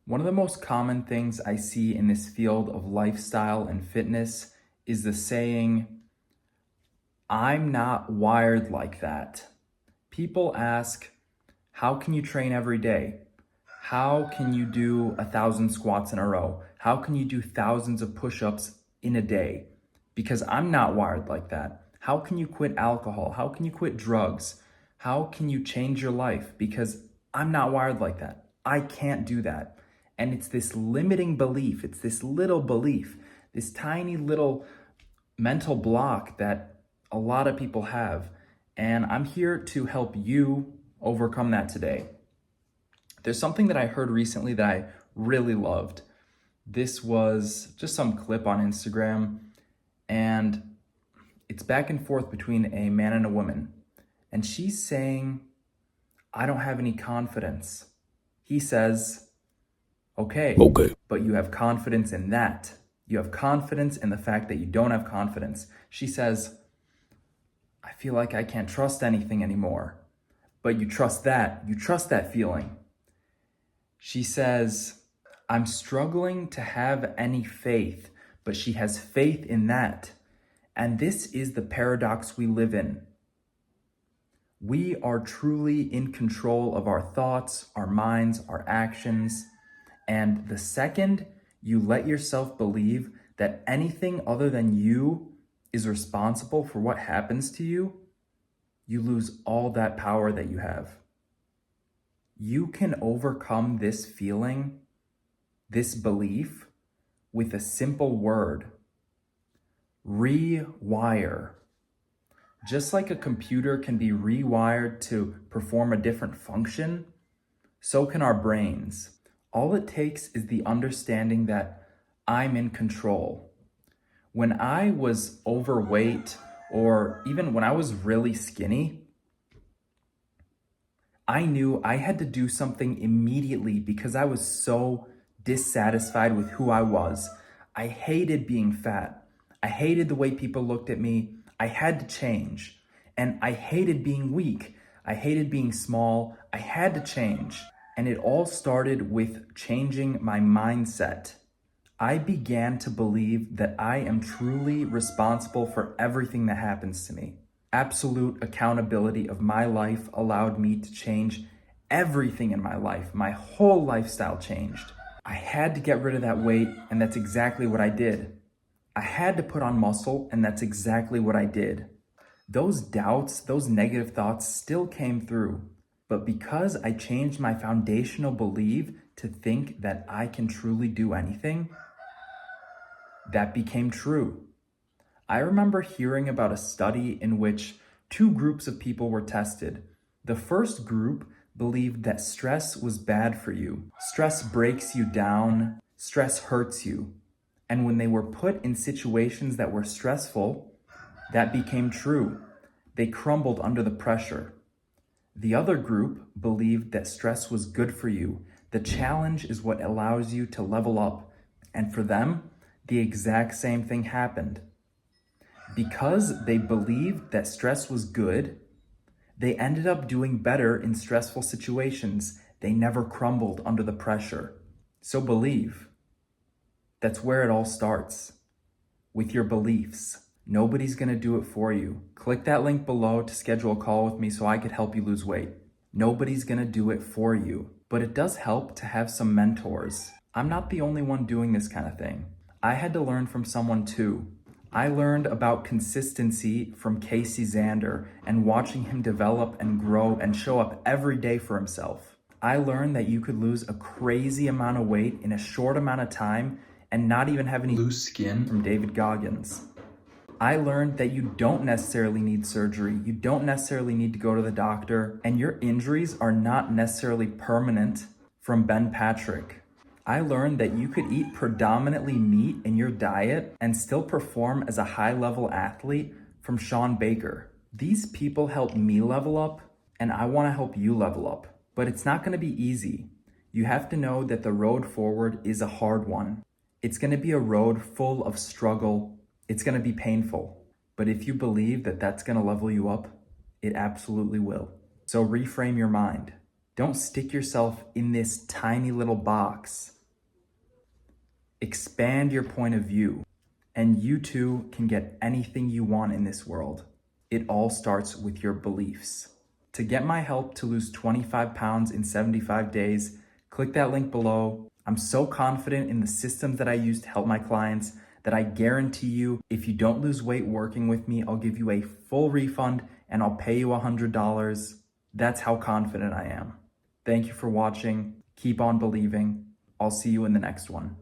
One of the most common things I see in this field of lifestyle and fitness is the saying, I'm not wired like that. People ask, how can you train every day? How can you do 1,000 squats in a row? How can you do thousands of push-ups in a day? Because I'm not wired like that. How can you quit alcohol? How can you quit drugs? How can you change your life? Because I'm not wired like that. I can't do that. And it's this limiting belief, it's this little belief, this tiny little mental block that a lot of people have. And I'm here to help you overcome that today. There's something that I heard recently that I really loved. This was just some clip on Instagram, and it's back and forth between a man and a woman. And she's saying, I don't have any confidence. He says, okay, but you have confidence in that. You have confidence in the fact that you don't have confidence. She says, I feel like I can't trust anything anymore. But you trust that feeling. She says, I'm struggling to have any faith, but she has faith in that. And this is the paradox we live in. We are truly in control of our thoughts, our minds, our actions. And the second you let yourself believe that anything other than you is responsible for what happens to you, you lose all that power that you have. You can overcome this feeling, this belief, with a simple word: rewire. Just like a computer can be rewired to perform a different function, so can our brains. All it takes is the understanding that I'm in control. When I was overweight, or even when I was really skinny, I knew I had to do something immediately because I was so dissatisfied with who I was. I hated being fat. I hated the way people looked at me. I had to change. And I hated being weak. I hated being small. I had to change. And it all started with changing my mindset. I began to believe that I am truly responsible for everything that happens to me. Absolute accountability of my life allowed me to change everything in my life. My whole lifestyle changed. I had to get rid of that weight, and that's exactly what I did. I had to put on muscle, and that's exactly what I did. Those doubts, those negative thoughts still came through. But because I changed my foundational belief to think that I can truly do anything, that became true. I remember hearing about a study in which two groups of people were tested. The first group believed that stress was bad for you. Stress breaks you down. Stress hurts you. And when they were put in situations that were stressful, that became true. They crumbled under the pressure. The other group believed that stress was good for you. The challenge is what allows you to level up. And for them, the exact same thing happened. Because they believed that stress was good, they ended up doing better in stressful situations. They never crumbled under the pressure. So believe. That's where it all starts, with your beliefs. Nobody's gonna do it for you. Click that link below to schedule a call with me so I could help you lose weight. Nobody's gonna do it for you, but it does help to have some mentors. I'm not the only one doing this kind of thing. I had to learn from someone too. I learned about consistency from Casey Zander and watching him develop and grow and show up every day for himself. I learned that you could lose a crazy amount of weight in a short amount of time and not even have any loose skin from David Goggins. I learned that you don't necessarily need surgery. You don't necessarily need to go to the doctor, and your injuries are not necessarily permanent from Ben Patrick. I learned that you could eat predominantly meat in your diet and still perform as a high-level athlete from Sean Baker. These people helped me level up, and I want to help you level up. But it's not going to be easy. You have to know that the road forward is a hard one. It's going to be a road full of struggle. It's going to be painful. But if you believe that that's going to level you up, it absolutely will. So reframe your mind. Don't stick yourself in this tiny little box. Expand your point of view, and you too can get anything you want in this world. It all starts with your beliefs. To get my help to lose 25 pounds in 75 days, click that link below. I'm so confident in the systems that I use to help my clients that I guarantee you, if you don't lose weight working with me, I'll give you a full refund and I'll pay you $100. That's how confident I am. Thank you for watching. Keep on believing. I'll see you in the next one.